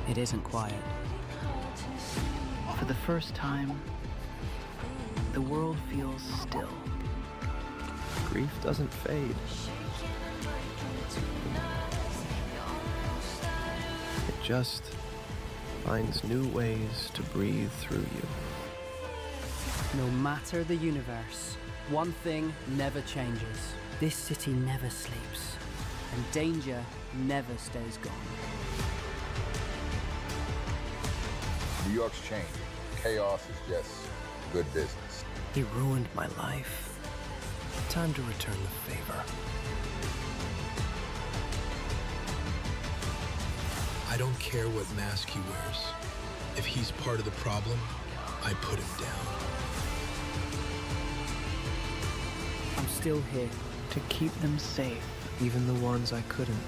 It isn't quiet. For the first time, the world feels still. Grief doesn't fade. It just finds new ways to breathe through you. No matter the universe, one thing never changes. This city never sleeps, and danger never stays gone. New York's changing. Chaos is just good business. He ruined my life. Time to return the favor. I don't care what mask he wears. If he's part of the problem, I put him down. I'm still here to keep them safe. Even the ones I couldn't.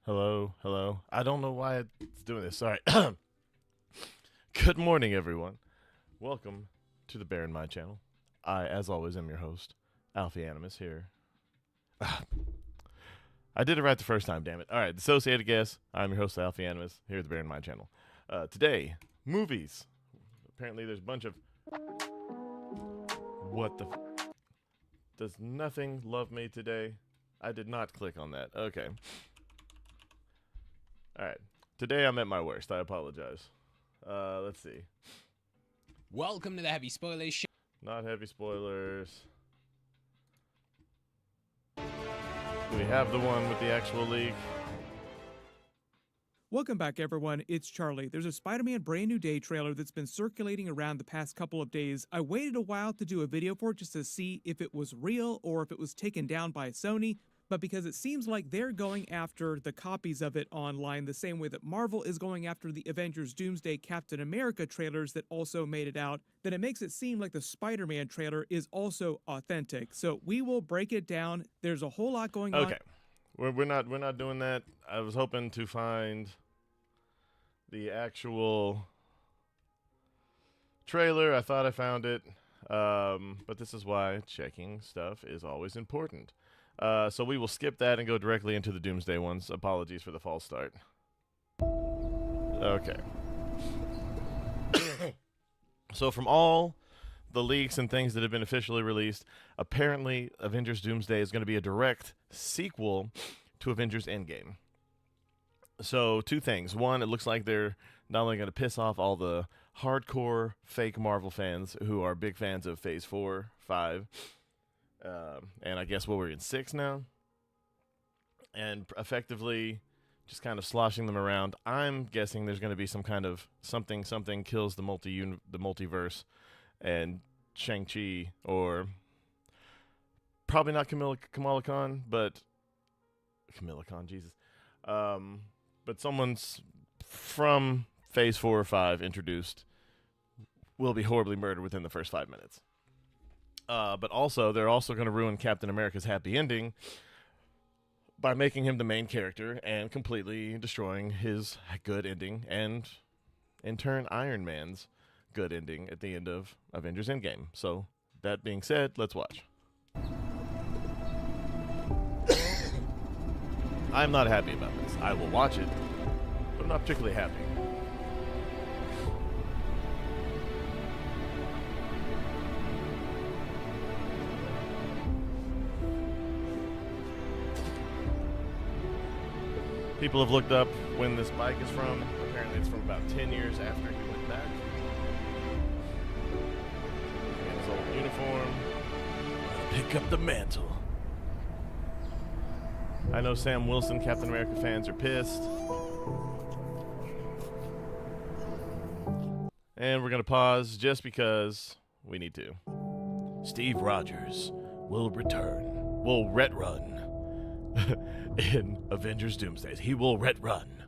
Hello. I don't know why it's doing this. Sorry. Good morning, everyone. Welcome to the Bear in My channel. I, as always, am your host, Alfie Animus here. I did it right the first time, damn it. All right, Associated Guess. I'm your host, Alfie Animus, here at the Bear in My channel. Today, movies. Apparently, there's a bunch of... What the... Does nothing love me today? I did not click on that. Okay. Alright, today I'm at my worst, I apologize. Let's see. Welcome to the Heavy Spoilers Show. Not heavy spoilers. Do we have the one with the actual leak? Welcome back, everyone. It's Charlie. There's a Spider-Man Brand New Day trailer that's been circulating around the past couple of days. I waited a while to do a video for it just to see if it was real or if it was taken down by Sony. But because it seems like they're going after the copies of it online the same way that Marvel is going after the Avengers Doomsday Captain America trailers that also made it out, then it makes it seem like the Spider-Man trailer is also authentic. So we will break it down. There's a whole lot going on. Okay. We're not doing that. I was hoping to find the actual trailer. I thought I found it. But this is why checking stuff is always important. So we will skip that and go directly into the Doomsday ones. Apologies for the false start. Okay. So from all the leaks and things that have been officially released, apparently Avengers Doomsday is going to be a direct sequel to Avengers Endgame. So two things. One, it looks like they're not only going to piss off all the hardcore fake Marvel fans who are big fans of Phase 4, 5, and I guess we're in 6 now, and effectively just kind of sloshing them around. I'm guessing there's going to be some kind of something kills the multiverse, and Shang-Chi, or probably not Kamala Khan, but Kamala Khan, Jesus, but someone's from Phase 4 or 5 introduced will be horribly murdered within the first 5 minutes. But also, they're also going to ruin Captain America's happy ending by making him the main character and completely destroying his good ending, and in turn, Iron Man's good ending at the end of Avengers Endgame. So, that being said, let's watch. I'm not happy about this. I will watch it, but I'm not particularly happy. People have looked up when this bike is from. Apparently it's from about 10 years after he went back. And his old uniform. Pick up the mantle. I know Sam Wilson, Captain America fans are pissed. And we're going to pause just because we need to. Steve Rogers will return. Will run. In Avengers Doomsday. He will run.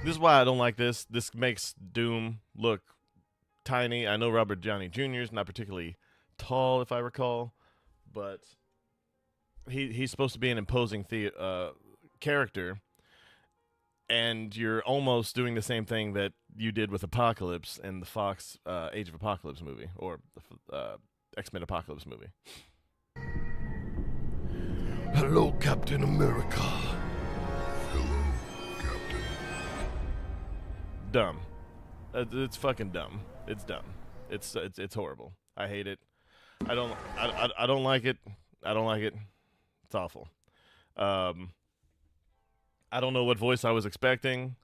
This is why I don't like this. This makes Doom look tiny. I know Robert Downey Jr. is not particularly tall, if I recall, but he's supposed to be an imposing character, and you're almost doing the same thing that you did with Apocalypse in the Fox Age of Apocalypse movie, or the X-Men Apocalypse movie. Hello, Captain America. Hello, Captain. Dumb. It's fucking dumb. It's dumb. It's horrible. I hate it. I don't like it. I don't like it. It's awful. I don't know what voice I was expecting,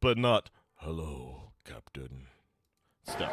but not hello, Captain. Stuff.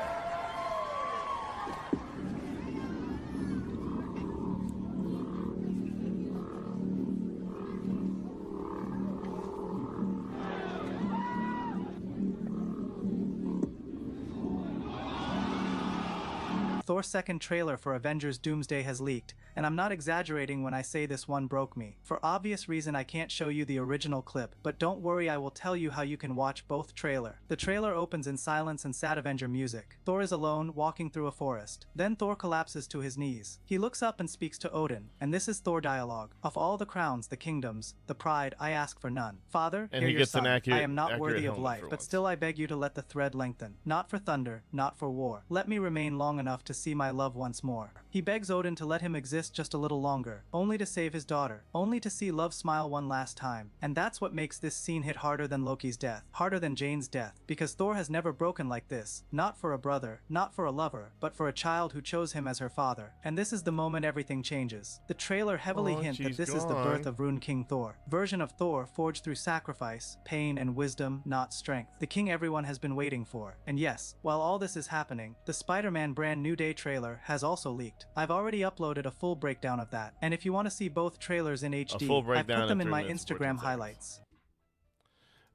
Thor's second trailer for Avengers Doomsday has leaked, and I'm not exaggerating when I say this one broke me. For obvious reason I can't show you the original clip, but don't worry, I will tell you how you can watch both trailer. The trailer opens in silence and sad Avenger music. Thor is alone, walking through a forest. Then Thor collapses to his knees. He looks up and speaks to Odin, and this is Thor dialogue. Of all the crowns, the kingdoms, the pride, I ask for none. Father, and hear he your gets son. an accurate, I am not worthy of life, but once. still I beg you to let the thread lengthen. Not for thunder, not for war. Let me remain long enough to see my love once more. He begs Odin to let him exist just a little longer, only to save his daughter, only to see love smile one last time. And that's what makes this scene hit harder than Loki's death, harder than Jane's death, because Thor has never broken like this, not for a brother, not for a lover, but for a child who chose him as her father. And this is the moment everything changes. The trailer heavily hints that this is the birth of Rune King Thor, version of Thor forged through sacrifice, pain, and wisdom, not strength. The king everyone has been waiting for. And yes, while all this is happening, the Spider-Man Brand New Day trailer has also leaked. I've already uploaded a full breakdown of that, and if you want to see both trailers in HD, I've put them in my Instagram highlights.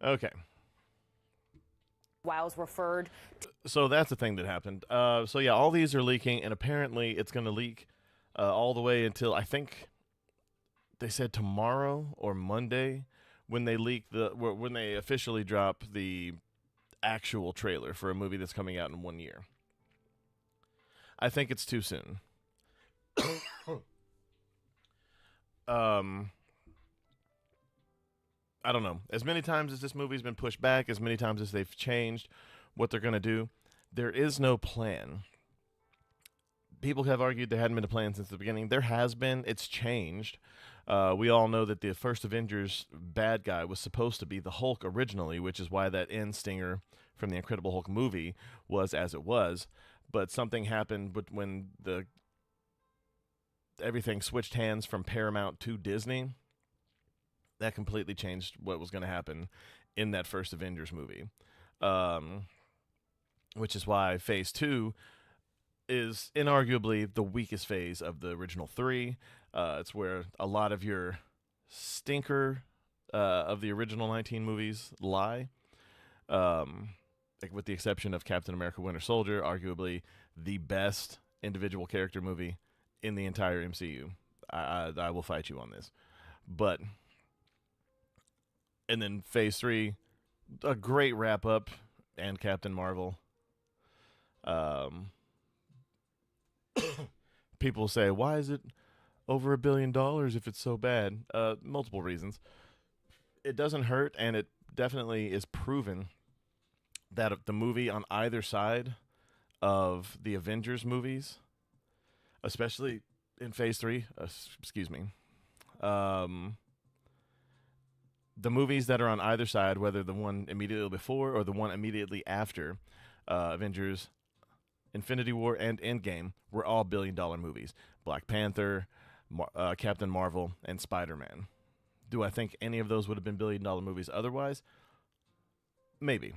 Okay. Wiles referred. So that's the thing that happened. So yeah, all these are leaking, and apparently it's going to leak all the way until, I think they said tomorrow or Monday, when they leak when they officially drop the actual trailer for a movie that's coming out in 1 year. I think it's too soon. I don't know. As many times as this movie's been pushed back, as many times as they've changed what they're going to do, there is no plan. People have argued there hadn't been a plan since the beginning. There has been. It's changed. We all know that the first Avengers bad guy was supposed to be the Hulk originally, which is why that end stinger from the Incredible Hulk movie was as it was. But something happened when everything switched hands from Paramount to Disney. That completely changed what was going to happen in that first Avengers movie. Which is why Phase 2 is inarguably the weakest phase of the original three. It's where a lot of your stinker of the original 19 movies lie. Like with the exception of Captain America Winter Soldier, arguably the best individual character movie in the entire MCU. I will fight you on this. But... And then Phase 3, a great wrap-up, and Captain Marvel. People say, why is it over $1 billion if it's so bad? Multiple reasons. It doesn't hurt, and it definitely is proven that the movie on either side of the Avengers movies especially in Phase 3. Excuse me. The movies that are on either side, whether the one immediately before or the one immediately after Avengers, Infinity War, and Endgame, were all billion-dollar movies. Black Panther, Captain Marvel, and Spider-Man. Do I think any of those would have been billion-dollar movies otherwise? Maybe.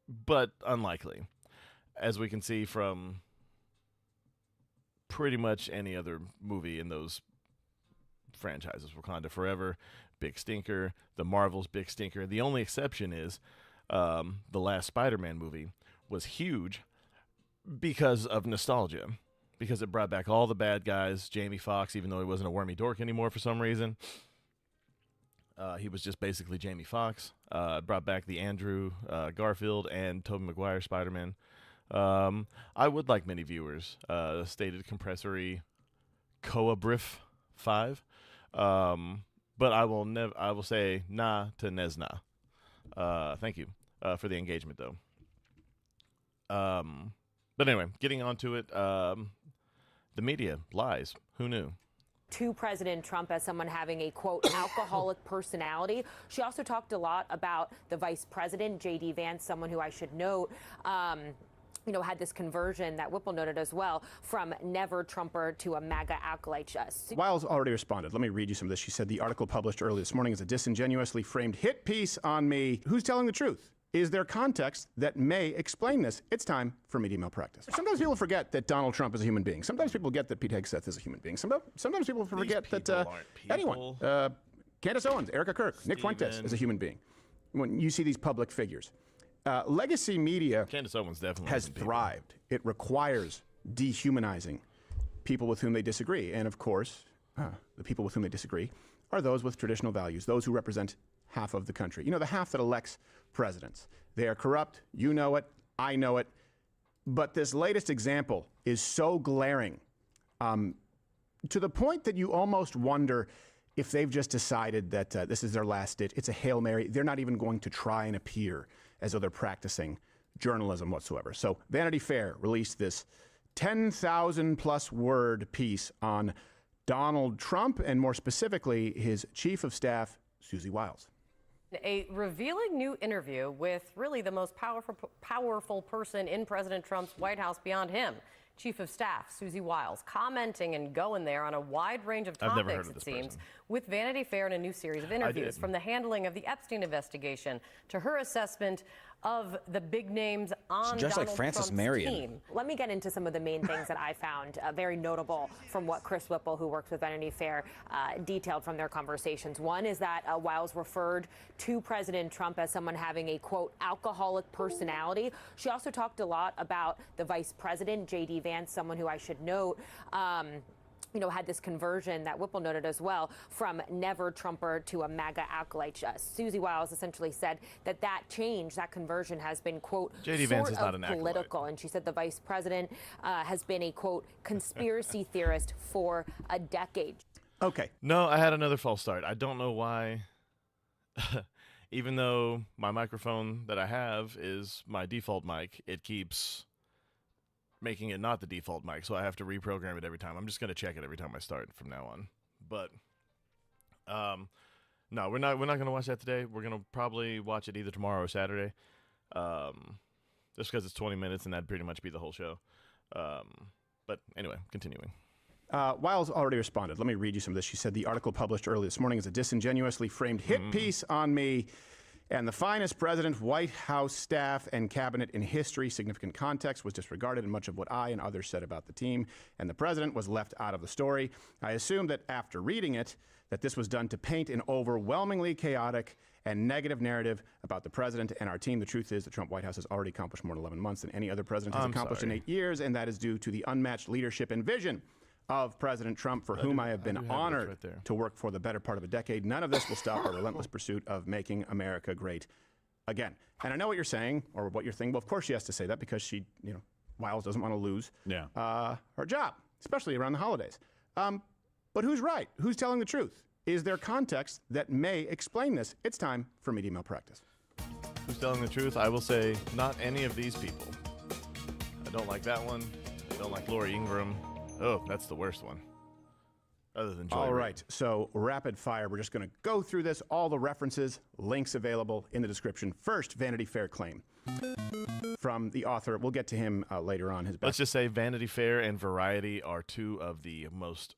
But unlikely, as we can see from pretty much any other movie in those franchises. Wakanda Forever, big stinker. The Marvels, big stinker. The only exception is the last Spider-Man movie was huge because of nostalgia, because it brought back all the bad guys. Jamie Foxx, even though he wasn't a wormy dork anymore for some reason, he was just basically Jamie Foxx. Brought back the Andrew Garfield and Tobey Maguire Spider-Man. I would like many viewers stated compressory Koa Briff 5. But I will say nah to Nesna. Thank you for the engagement, though. But anyway, getting on to it, the media lies. Who knew? To President Trump as someone having a, quote, alcoholic personality. She also talked a lot about the vice president, J.D. Vance, someone who I should note, had this conversion that Whipple noted as well from never Trumper to a MAGA acolyte. Wiles already responded. Let me read you some of this. She said the article published early this morning is a disingenuously framed hit piece on me. Who's telling the truth? Is there context that may explain this? It's time for media malpractice. Sometimes people forget that Donald Trump is a human being. Sometimes people forget that Pete Hegseth is a human being. Sometimes people forget that anyone, Candace Owens, Erica Kirk, Nick Fuentes is a human being. When you see these public figures. Legacy media Candace Owens definitely has thrived. It requires dehumanizing people with whom they disagree. And of course, the people with whom they disagree are those with traditional values, those who represent half of the country. You know, the half that elects presidents. They are corrupt. You know it. I know it. But this latest example is so glaring to the point that you almost wonder if they've just decided that this is their last ditch. It's a Hail Mary. They're not even going to try and appear as though they're practicing journalism whatsoever. So Vanity Fair released this 10,000 plus word piece on Donald Trump and more specifically his chief of staff, Susie Wiles. A revealing new interview with really the most powerful person in President Trump's White House beyond him. Chief of Staff Susie Wiles commenting and going there on a wide range of topics, it seems, with Vanity Fair in a new series of interviews, from the handling of the Epstein investigation to her assessment of the big names on just Donald like Francis Trump's Marion. team. Let me get into some of the main things that I found very notable from what Chris Whipple, who works with Vanity Fair, detailed from their conversations. One is that Wiles referred to President Trump as someone having a, quote, alcoholic personality. She also talked a lot about the vice president, J.D. Vance, someone who I should note, had this conversion that Whipple noted as well from never Trumper to a MAGA acolyte. Susie Wiles essentially said that change, that conversion has been, quote, J.D. sort Vance is not of an political. And she said the vice president has been a, quote, conspiracy theorist for a decade. Okay. No, I had another false start. I don't know why. Even though my microphone that I have is my default mic, it keeps making it not the default mic, so I have to reprogram it every time. I'm just going to check it every time I start from now on. But no, we're not going to watch that today. We're going to probably watch it either tomorrow or Saturday. Just because it's 20 minutes and that'd pretty much be the whole show. But anyway, continuing. Wiles already responded. Let me read you some of this. She said the article published early this morning is a disingenuously framed hit piece on me and the finest president, White House staff, and cabinet in history. Significant context was disregarded in much of what I and others said about the team, and the president was left out of the story. I assume that after reading it, that this was done to paint an overwhelmingly chaotic and negative narrative about the president and our team. The truth is the Trump White House has already accomplished more in 11 months than any other president has accomplished in 8 years, and that is due to the unmatched leadership and vision of President Trump, for whom I have been honored to work for the better part of a decade. None of this will stop our relentless pursuit of making America great again. And I know what you're saying, or what you're thinking. Well, of course she has to say that because she, Wiles doesn't want to lose her job, especially around the holidays. But who's right? Who's telling the truth? Is there context that may explain this? It's time for media malpractice. Who's telling the truth? I will say not any of these people. I don't like that one. Don't like Laura Ingraham. Oh, that's the worst one. Other than Joy All Reid. right, so rapid fire. We're just going to go through this. All the references, links available in the description. First, Vanity Fair claim from the author. We'll get to him later on. His Let's just say Vanity Fair and Variety are two of the most...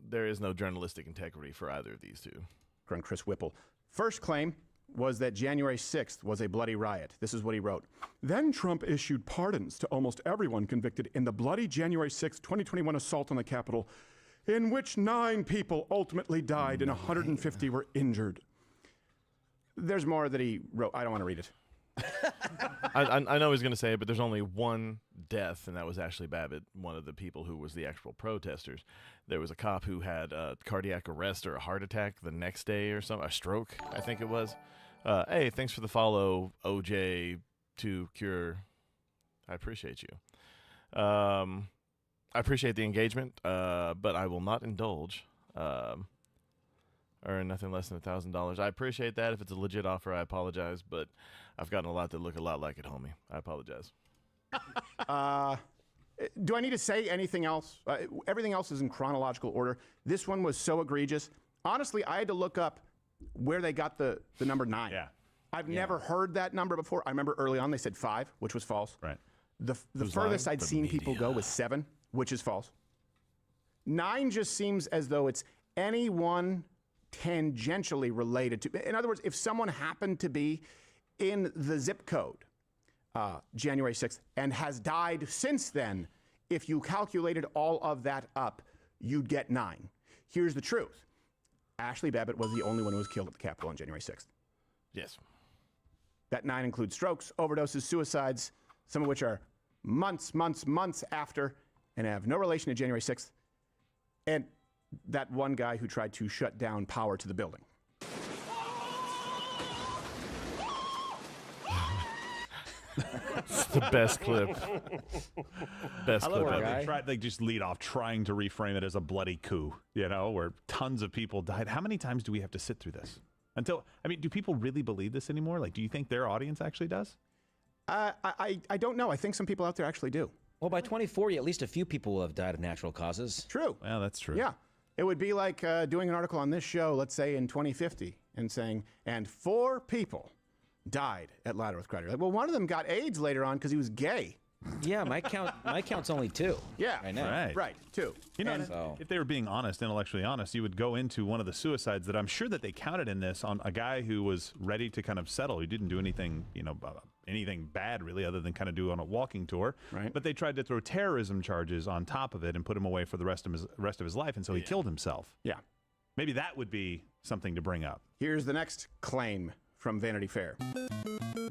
There is no journalistic integrity for either of these two. From Chris Whipple. First claim was that January 6th was a bloody riot. This is what he wrote. Then Trump issued pardons to almost everyone convicted in the bloody January 6th, 2021 assault on the Capitol, in which 9 people ultimately died and 150 were injured. There's more that he wrote. I don't want to read it. I know he's going to say it, but there's only one death, and that was Ashley Babbitt, one of the people who was the actual protesters. There was a cop who had a cardiac arrest or a heart attack the next day or something, a stroke, I think it was. Hey, thanks for the follow, OJ to Cure. I appreciate you. I appreciate the engagement, but I will not indulge. Earn nothing less than $1,000. I appreciate that. If it's a legit offer, I apologize, but I've gotten a lot that look a lot like it, homie. I apologize. Do I need to say anything else? Everything else is in chronological order. This one was so egregious. Honestly, I had to look up where they got the number 9. Yeah. I've never heard that number before. I remember early on they said 5, which was false. Right. The furthest I'd seen people go was 7, which is false. 9 just seems as though it's anyone tangentially related to. In other words, if someone happened to be in the zip code January 6th and has died since then, if you calculated all of that up, you'd get 9. Here's the truth. Ashley Babbitt was the only one who was killed at the Capitol on January 6th. Yes. That 9 includes strokes, overdoses, suicides, some of which are months after and have no relation to January 6th. And that one guy who tried to shut down power to the building. It's the best clip. Best I love clip how ever. they just lead off trying to reframe it as a bloody coup, where tons of people died. How many times do we have to sit through this? Do people really believe this anymore? Like, do you think their audience actually does? I don't know. I think some people out there actually do. Well, by 2040, at least a few people will have died of natural causes. True. Well, that's true. Yeah. It would be like doing an article on this show, let's say in 2050, and saying, and 4 people died at Ladderworth Crater. Like, well, one of them got AIDS later on because he was gay. Yeah, my count's only 2. Yeah, I know. Right, 2. If they were being intellectually honest, you would go into one of the suicides that I'm sure that they counted in this on a guy who was ready to kind of settle. He didn't do anything, anything bad really, other than kind of do on a walking tour. Right. But they tried to throw terrorism charges on top of it and put him away for the rest of his life, and so he killed himself. Yeah. Maybe that would be something to bring up. Here's the next claim from Vanity Fair,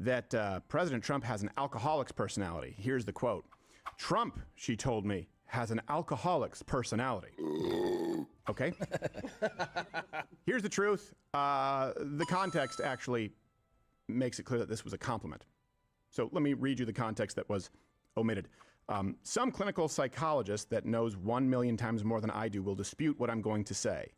that President Trump has an alcoholic's personality. Here's the quote. Trump, she told me, has an alcoholic's personality. Okay? Here's the truth. The context actually makes it clear that this was a compliment. So let me read you the context that was omitted. Some clinical psychologist that knows 1 million times more than I do will dispute what I'm going to say.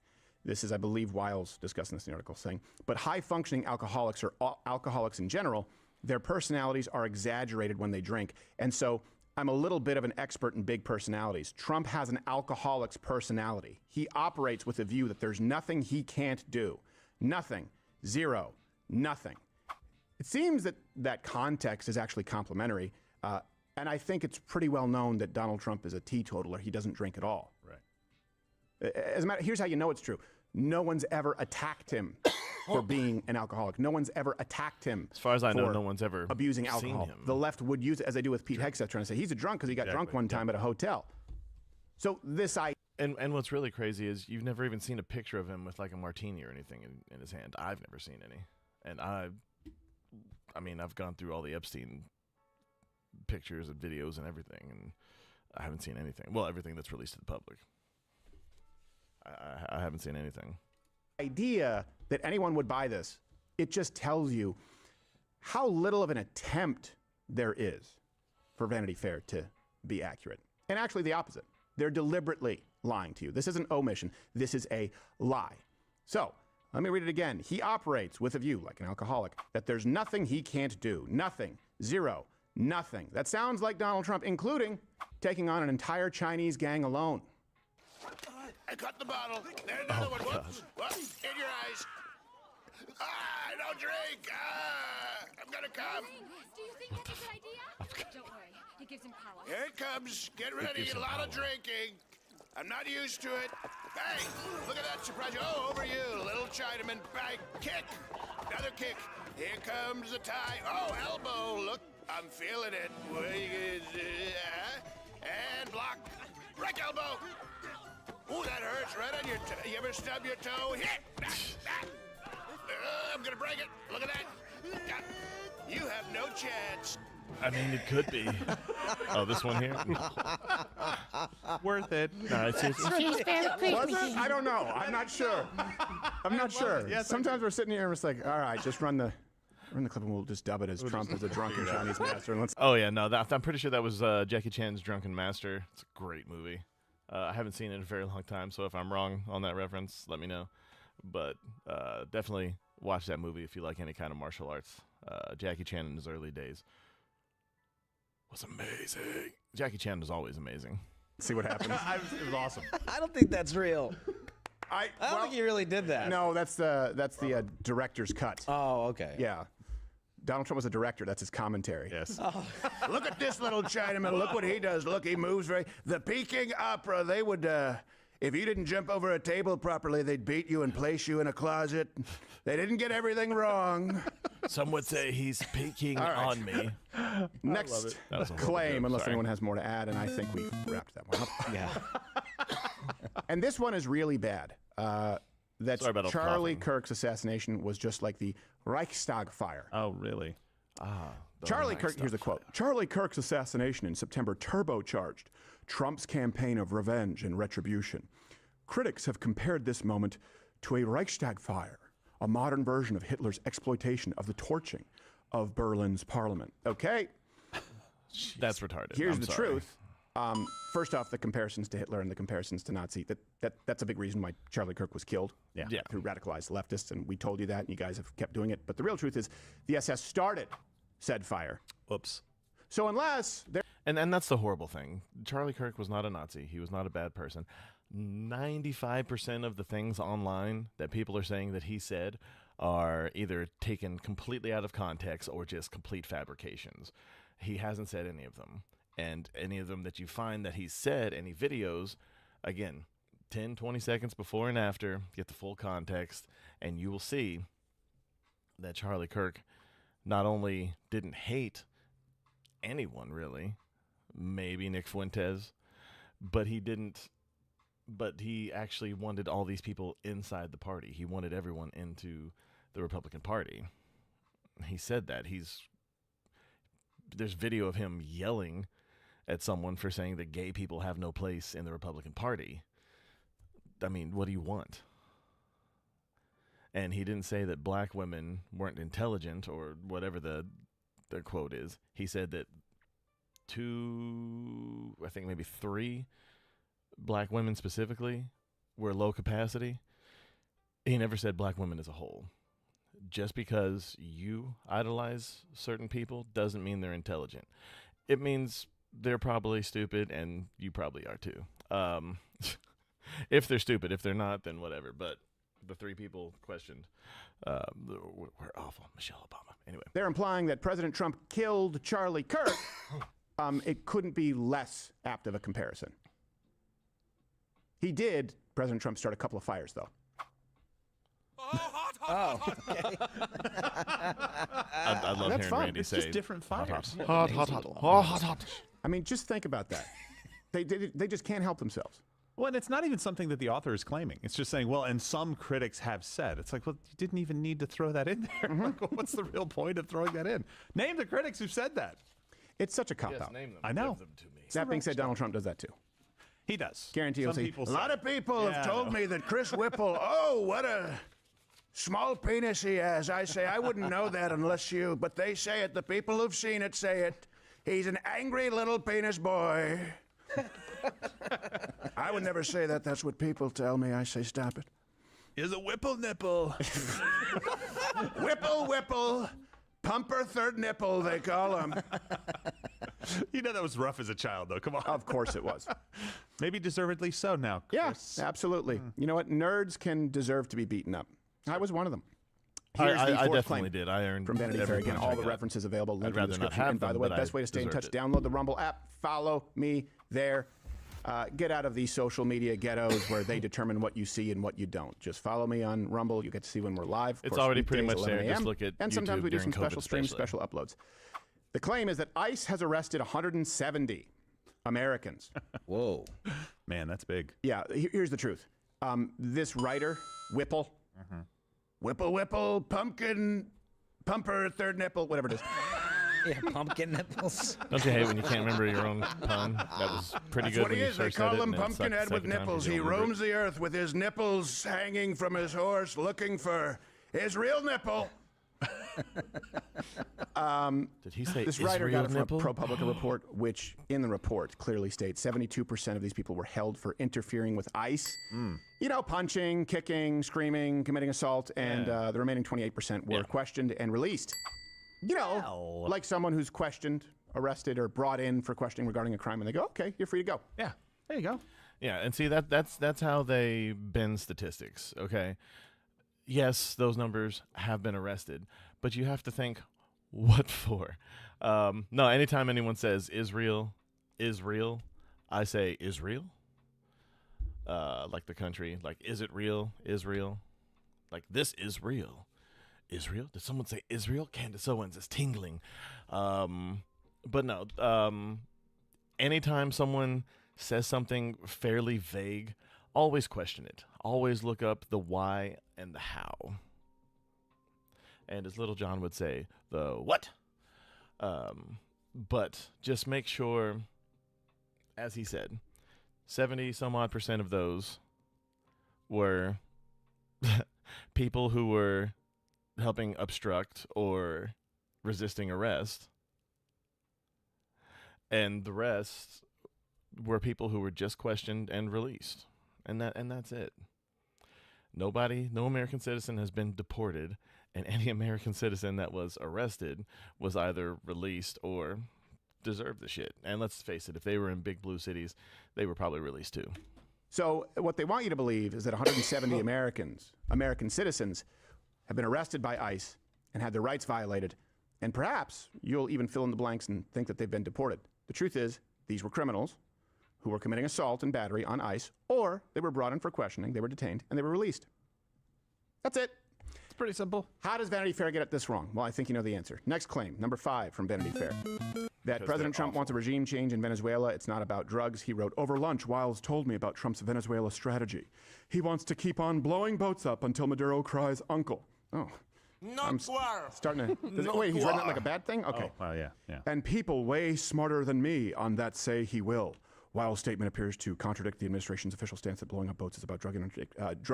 This is, I believe, Wiles discussing this in the article, saying, but high-functioning alcoholics, or alcoholics in general, their personalities are exaggerated when they drink. And so I'm a little bit of an expert in big personalities. Trump has an alcoholic's personality. He operates with a view that there's nothing he can't do. Nothing. Zero. Nothing. It seems that that context is actually complimentary. And I think it's pretty well known that Donald Trump is a teetotaler. He doesn't drink at all. Right. As a matter, here's how you know it's true. No one's ever attacked him for being an alcoholic. No one's ever attacked him. As far as I know, no one's ever abusing seen alcohol. him. The left would use it, as they do with Pete Hegseth, trying to say he's a drunk because he got drunk one time at a hotel. So this and what's really crazy is you've never even seen a picture of him with like a martini or anything in his hand. I've never seen any, and I've gone through all the Epstein pictures and videos and everything, and I haven't seen anything. Well, everything that's released to the public. I haven't seen anything. Idea that anyone would buy this, it just tells you how little of an attempt there is for Vanity Fair to be accurate. And actually the opposite. They're deliberately lying to you. This isn't omission. This is a lie. So let me read it again. He operates with a view, like an alcoholic, that there's nothing he can't do. Nothing. Zero. Nothing. That sounds like Donald Trump, including taking on an entire Chinese gang alone. I cut the bottle. There's another one. Whoops. Whoops. In your eyes. Don't drink. I'm gonna come. Do you think that's a good idea? Don't worry. It gives him power. Here it comes. Get ready. A lot of drinking. I'm not used to it. Hey, look at that surprise. Oh, over you, little Chinaman. Bang. Kick. Another kick. Here comes the tie. Oh, elbow. Look, I'm feeling it. And block. Right elbow. Ooh, that hurts right on your toe. You ever stub your toe? Hit! I'm gonna break it. Look at that. You have no chance. I mean, it could be. Oh, this one here? Worth it. No, it's Was it? I don't know. I'm not sure. I'm not sure. Yes, Sometimes we're sitting here and we're just like, all right, just run the clip and we'll just dub it as Trump as a drunken Chinese master. And let's. Oh, yeah, no, I'm pretty sure that was Jackie Chan's Drunken Master. It's a great movie. I haven't seen it in a very long time, so if I'm wrong on that reference, let me know. But definitely watch that movie if you like any kind of martial arts. Jackie Chan in his early days was amazing. Jackie Chan was always amazing. See what happens. It was awesome. I don't think that's real. I don't think he really did that. No, that's the director's cut. Oh, okay. Yeah. Donald Trump was a director. That's his commentary. Yes. Oh. Look at this little Chinaman. Look what he does. Look, he moves very. The Peking Opera, they would, if you didn't jump over a table properly, they'd beat you and place you in a closet. They didn't get everything wrong. Some would say he's peeking on me. Next claim, unless anyone has more to add, and I think we've wrapped that one up. Yeah. And this one is really bad. That Sorry about all Charlie coughing. Kirk's assassination was just like the Reichstag fire. Oh, really? Charlie Kirk, here's the quote. Charlie Kirk's assassination in September turbocharged Trump's campaign of revenge and retribution. Critics have compared this moment to a Reichstag fire, a modern version of Hitler's exploitation of the torching of Berlin's parliament. Okay. That's retarded. Here's I'm the sorry. truth. First off, the comparisons to Hitler and the comparisons to Nazi, that's a big reason why Charlie Kirk was killed. Yeah. Through radicalized leftists, and we told you that, and you guys have kept doing it. But the real truth is the SS started said fire. Whoops. So unless there And that's the horrible thing. Charlie Kirk was not a Nazi. He was not a bad person. 95% of the things online that people are saying that he said are either taken completely out of context or just complete fabrications. He hasn't said any of them. And any of them that you find that he's said, any videos, again, 10, 20 seconds before and after, get the full context, and you will see that Charlie Kirk not only didn't hate anyone, really, maybe Nick Fuentes, but he actually wanted all these people inside the party. He wanted everyone into the Republican Party. He said that. There's video of him yelling at someone for saying that gay people have no place in the Republican Party. I mean, what do you want? And he didn't say that black women weren't intelligent or whatever the quote is. He said that 2, I think maybe 3 black women specifically were low capacity. He never said black women as a whole. Just because you idolize certain people doesn't mean they're intelligent. It means they're probably stupid, and you probably are too. If they're stupid. If they're not, then whatever. But the 3 people questioned were awful. Michelle Obama. Anyway. they're implying that President Trump killed Charlie Kirk, it couldn't be less apt of a comparison. He did, President Trump, start a couple of fires, though. Oh, okay. I love That's hearing fun. Randy It's say just different fires. hot. I mean, just think about that. They just can't help themselves. Well, and it's not even something that the author is claiming. It's just saying, well, and some critics have said. It's like, well, you didn't even need to throw that in there. Like, what's the real point of throwing that in? Name the critics who've said that. It's such a cop-out. Yes, name them. I know. Give them to me. That being said, Donald Trump does that too. He does. Guarantee you'll Some see. people A lot say. of people Yeah, have I told know. me that Chris Whipple, oh, what a small penis he has. I say, I wouldn't know that unless you, but they say it. The people who've seen it say it. He's an angry little penis boy. I would never say that. That's what people tell me. I say, stop it. Is a Whipple nipple. Whipple, Whipple. Pumper third nipple, they call him. You know that was rough as a child, though. Come on. Of course it was. Maybe deservedly so now, Chris. Yeah, absolutely. You know what? Nerds can deserve to be beaten up. I was one of them. I Here's the fourth definitely claim did. I earned from Vanity Fair. every Again, punch all I the got. references available. Link I'd in the rather not description. have And by the them, way, but best I way to stay in touch, deserved it. download the Rumble app. Follow me there. Get out of these social media ghettos where they determine what you see and what you don't. Just follow me on Rumble. You get to see when we're live. Of It's course, already pretty weekdays, much there. 11 Just a.m. look at And sometimes YouTube we do during some special COVID streams, especially. special uploads. The claim is that ICE has arrested 170 Americans. Whoa. Man, that's big. Yeah, here's the truth. This writer, Whipple, Whipple, pumpkin, pumper, third nipple, whatever it is. Yeah, pumpkin nipples. Don't you hate when you can't remember your own pun? That was pretty That's good what when he you is. They first call said it, him and it sucked Pumpkinhead the with second time 'cause nipples. you He don't remember roams the earth with his nipples hanging from his horse, looking for his real nipple. Did he say This Israel writer got it from nipple? a ProPublica report, which in the report clearly states 72% of these people were held for interfering with ICE. You know, punching, kicking, screaming, committing assault, and the remaining 28% were questioned and released. You know, like someone who's questioned, arrested, or brought in for questioning regarding a crime, and they go, okay, you're free to go. Yeah. There you go. Yeah, and see that's how they bend statistics. Okay, yes, those numbers have been arrested, but you have to think, what for? No, anytime anyone says Israel, I say Israel. Like the country, like, is it real? Israel, like, this is real. Israel? Did someone say Israel? Candace Owens is tingling. But no, anytime someone says something fairly vague, always question it. Always look up the why and the how. And as Little John would say, the what? But just make sure, as he said, 70-some-odd% of those were people who were helping obstruct or resisting arrest. And the rest were people who were just questioned and released. And that's it. No American citizen has been deported, and any American citizen that was arrested was either released or deserved the shit. And let's face it, if they were in big blue cities, they were probably released too. So what they want you to believe is that 170 American citizens, have been arrested by ICE and had their rights violated, and perhaps you'll even fill in the blanks and think that they've been deported. The truth is, these were criminals who were committing assault and battery on ICE, or they were brought in for questioning, they were detained, and they were released. That's it. It's pretty simple. How does Vanity Fair get at this wrong? Well, I think you know the answer. Next claim, number 5 from Vanity Fair. That Because President they're Trump wants a regime change in Venezuela. It's not about drugs. He wrote, over lunch, Wiles told me about Trump's Venezuela strategy. He wants to keep on blowing boats up until Maduro cries uncle. Oh. I'm starting to... wait, he's writing that like a bad thing? Okay. Oh, yeah. And people way smarter than me on that say he will. Wiles' statement appears to contradict the administration's official stance that blowing up boats is about drug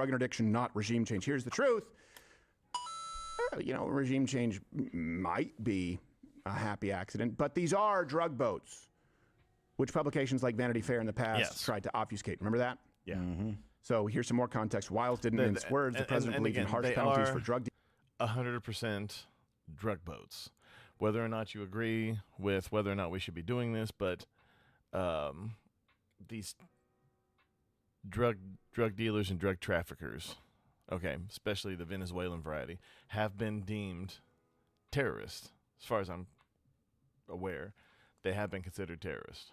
interdiction, not regime change. Here's the truth. You know, regime change might be a happy accident, but these are drug boats, which publications like Vanity Fair in the past tried to obfuscate. Remember that? Yeah. So here's some more context. Wiles didn't mince words. The president believes in harsh penalties for drug dealers. 100% drug boats. Whether or not you agree with whether or not we should be doing this, but these drug dealers and drug traffickers, okay, especially the Venezuelan variety, have been deemed terrorists. As far as I'm aware, they have been considered terrorists.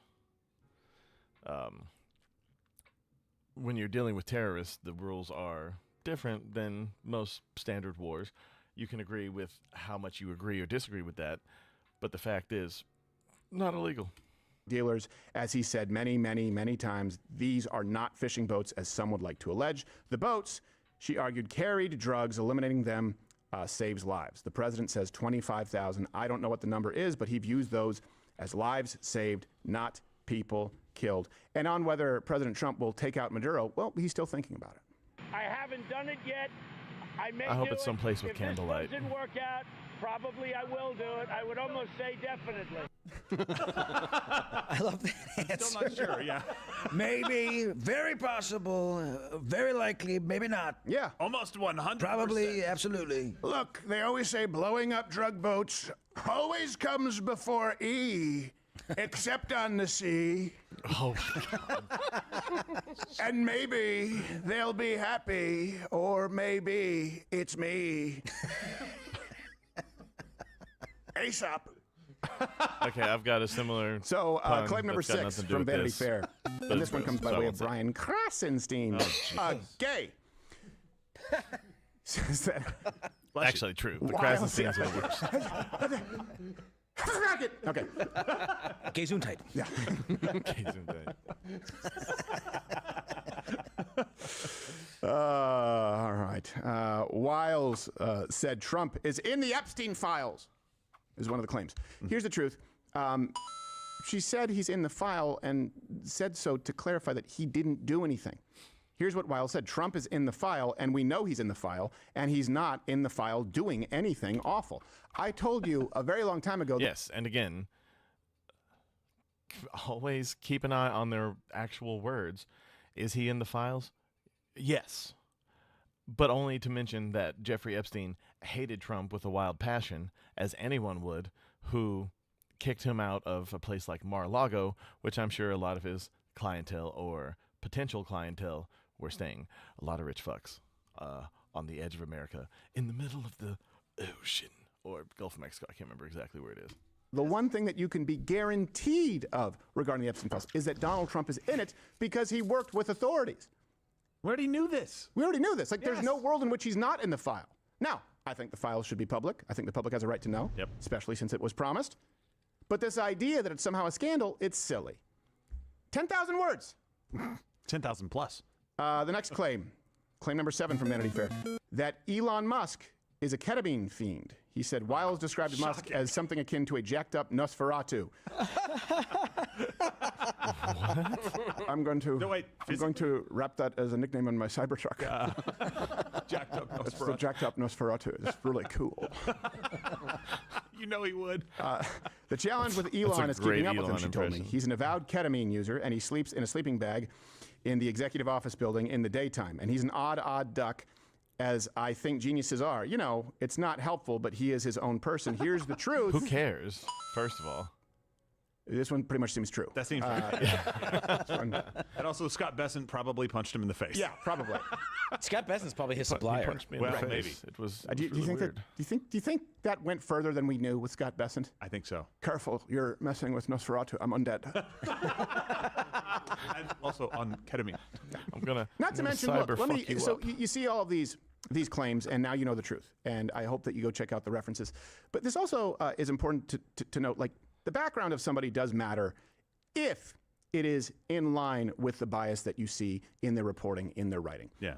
When you're dealing with terrorists, the rules are different than most standard wars. You can agree with how much you agree or disagree with that, but the fact is, not illegal. Dealers, as he said many, many, many times, these are not fishing boats, as some would like to allege. The boats, she argued, carried drugs. Eliminating them saves lives. The president says 25,000. I don't know what the number is, but he views those as lives saved, not people killed. And on whether President Trump will take out Maduro, well, he's still thinking about it. I haven't done it yet. I hope it's someplace with candlelight. If this doesn't work out, Probably I will do it. I would almost say definitely. I love that answer. Still not sure, yeah. Maybe, very possible, very likely, maybe not. Yeah. Almost 100%. Probably, absolutely. Look, they always say blowing up drug boats always comes before E, except on the sea. Oh. And maybe they'll be happy, or maybe it's me. Aesop. Okay, I've got a similar. So, pun claim number that's got 6 nothing to do from with Vanity this. Fair. And this one comes by way of Brian Krasenstein. Gay. Says that. Actually, true. The Wild- Krasensteins are the worst. Okay. Gesundheit. Yeah. Gesundheit. All right. Wiles said Trump is in the Epstein files, is one of the claims. Here's the truth. She said he's in the file and said so to clarify that he didn't do anything. Here's what Wiles said. Trump is in the file, and we know he's in the file, and he's not in the file doing anything awful. I told you a very long time ago. Yes, and again, always keep an eye on their actual words. Is he in the files? Yes. But only to mention that Jeffrey Epstein hated Trump with a wild passion, as anyone would, who kicked him out of a place like Mar-a-Lago, which I'm sure a lot of his clientele or potential clientele were staying. A lot of rich fucks on the edge of America, in the middle of the ocean, or Gulf of Mexico. I can't remember exactly where it is. The one thing that you can be guaranteed of regarding the Epstein files is that Donald Trump is in it because he worked with authorities. We already knew this. We already knew this. Like, there's no world in which he's not in the file. Now, I think the files should be public. I think the public has a right to know, especially since it was promised. But this idea that it's somehow a scandal, it's silly. 10,000 words. 10,000 plus. The next claim number 7 from Vanity Fair, that Elon Musk is a ketamine fiend. He said Wiles described Musk as something akin to a jacked up Nosferatu. I'm going to wrap that as a nickname on my Cybertruck. Jacked up Nosferatu. It's the jacked up Nosferatu. It's really cool. You know he would. The challenge with That's Elon a is keeping great up with him, Elon she told me. impression. He's an avowed ketamine user, and he sleeps in a sleeping bag in the executive office building in the daytime. And he's an odd duck, as I think geniuses are. You know, it's not helpful, but he is his own person. Here's the truth. Who cares, first of all? This one pretty much seems true. That seems And also, Scott Bessent probably punched him in the face. Yeah, probably. Scott Bessent's probably his He supplier. punched me in the Well, face. maybe. It was, Do you think weird. that? Do you think that went further than we knew with Scott Bessent? I think so. Careful, you're messing with Nosferatu. I'm undead. And also on ketamine. I'm gonna. Not to I'm gonna mention, look, cyber let me. fuck you So up. you see all of these claims, and now you know the truth. And I hope that you go check out the references. But this also is important to note. Like, the background of somebody does matter if it is in line with the bias that you see in their reporting, in their writing. Yeah.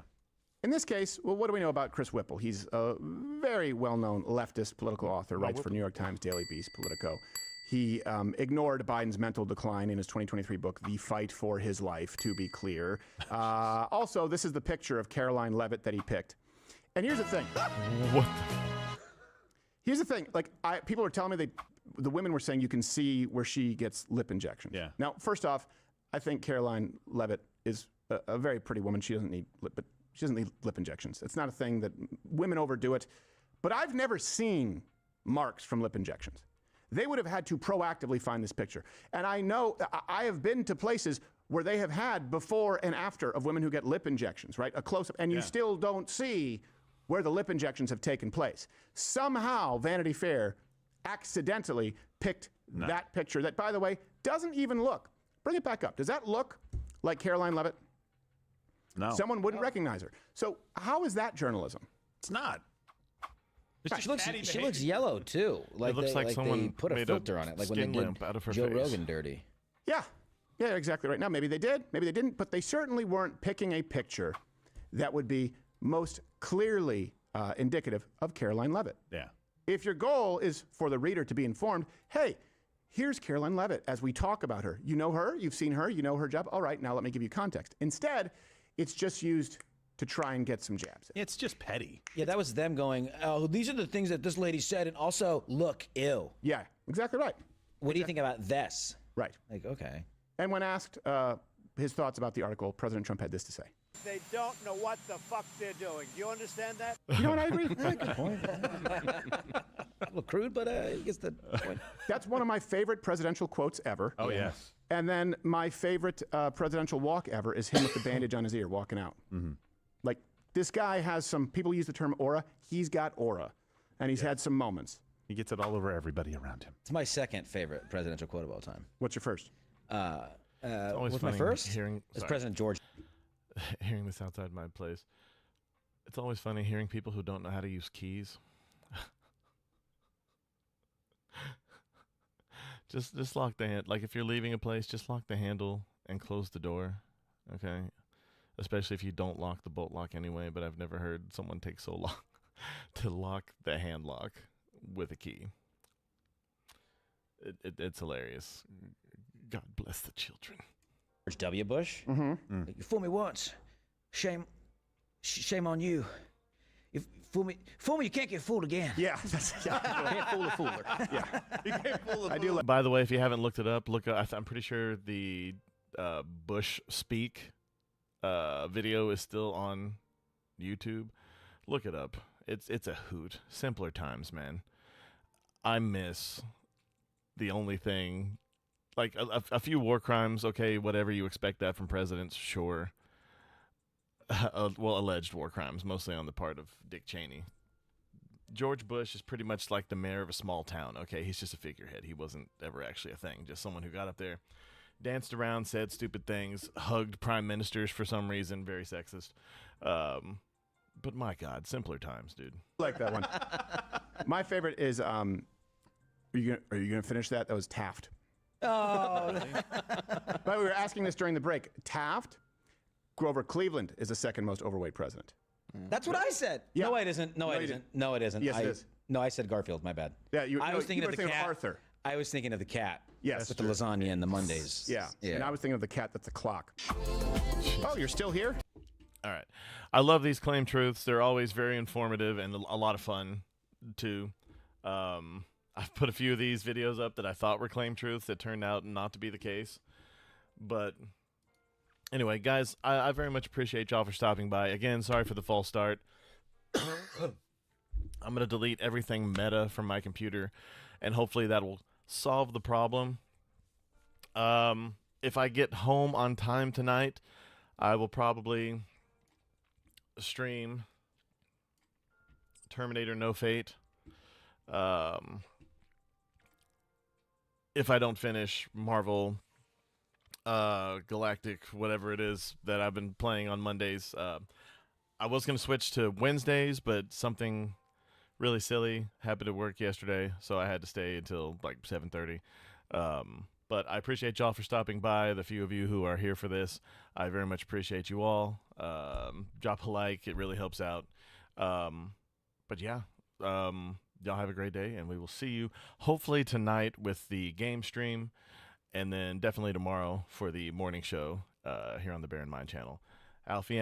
In this case, well, what do we know about Chris Whipple? He's a very well-known leftist political author, writes for New York Times, Daily Beast, Politico. He ignored Biden's mental decline in his 2023 book, The Fight for His Life, to be clear. Also, this is the picture of Caroline Leavitt that he picked. And here's the thing. What? Here's the thing. Like, people are telling me the women were saying you can see where she gets lip injections. Yeah. Now, first off, I think Caroline Leavitt is a very pretty woman. She doesn't need lip injections. It's not a thing that women overdo it. But I've never seen marks from lip injections. They would have had to proactively find this picture. And I know I have been to places where they have had before and after of women who get lip injections, right? A close-up, and you still don't see where the lip injections have taken place. Somehow, Vanity Fair accidentally picked that picture that, by the way, doesn't even look. Bring it back up. Does that look like Caroline Leavitt? No. Someone wouldn't recognize her. So how is that journalism? It's not. She looks yellow too. Like It looks like they someone put a made filter on it, like when skin they did lamp out of her Joe face. Rogan dirty. Yeah, exactly right. Now, maybe they did, maybe they didn't, but they certainly weren't picking a picture that would be most clearly indicative of Caroline Leavitt. Yeah. If your goal is for the reader to be informed, hey, here's Caroline Leavitt as we talk about her. You know her, you've seen her, you know her job. All right, now let me give you context. Instead, it's just used to try and get some jabs in. It's just petty. Yeah, that was them going, oh, these are the things that this lady said, and also, look, ew. Yeah, exactly right. What do you think about this? Right. Like, okay. And when asked his thoughts about the article, President Trump had this to say. They don't know what the fuck they're doing. Do you understand that? You know what, I agree. Good point. A little crude, but I guess the point. That's one of my favorite presidential quotes ever. Oh, yes. And then my favorite presidential walk ever is him with the bandage on his ear walking out. Mm-hmm. Like, this guy has some, people use the term aura. He's got aura. And he's had some moments. He gets it all over everybody around him. It's my second favorite presidential quote of all time. What's your first? What's my first? It's President George. Hearing this outside my place. It's always funny hearing people who don't know how to use keys. Just lock the hand. Like if you're leaving a place, just lock the handle and close the door. Okay? Especially if you don't lock the bolt lock anyway, but I've never heard someone take so long to lock the hand lock with a key. It's hilarious. God bless the children. George W. Bush. Mm-hmm. You fool me once, shame on you. You fool me, you can't get fooled again. Yeah. Can't fool a fooler. Yeah. You can't fool a I do like. By the way, if you haven't looked it up, look. I'm pretty sure the Bush speak video is still on YouTube. Look it up. It's a hoot. Simpler times, man. I miss the only thing, like a few war crimes. Okay, whatever, you expect that from presidents, sure. Well, alleged war crimes, mostly on the part of Dick Cheney. George Bush is pretty much like the mayor of a small town. Okay, he's just a figurehead. He wasn't ever actually a thing. Just someone who got up there, danced around, said stupid things, hugged prime ministers for some reason. Very sexist. But my God, simpler times, dude. I like that one. My favorite is, are you gonna finish that? That was Taft. Oh. But we were asking this during the break. Taft, Grover Cleveland is the second most overweight president. That's what I said. Yeah. No, it isn't. No, it isn't. No, it isn't. Yes, it is. No, I said Garfield. My bad. Yeah, I was thinking you of were the cat. Arthur. I was thinking of the cat. Yes. With the lasagna and the Mondays. Yeah. And I was thinking of the cat that's a clock. Oh, you're still here? All right. I love these claim truths. They're always very informative and a lot of fun, too. I've put a few of these videos up that I thought were claim truths that turned out not to be the case. But anyway, guys, I very much appreciate y'all for stopping by. Again, sorry for the false start. I'm going to delete everything meta from my computer, and hopefully that will solve the problem. If I get home on time tonight, I will probably stream Terminator No Fate. If I don't finish Marvel Galactic, whatever it is that I've been playing on Mondays, I was going to switch to Wednesdays, but something really silly happened at work yesterday, so I had to stay until like 7:30. But I appreciate y'all for stopping by. The few of you who are here for this, I very much appreciate you all. Drop a like. It really helps out. But yeah, y'all have a great day, and we will see you hopefully tonight with the game stream, and then definitely tomorrow for the morning show here on the Bear in Mind channel. Alfie.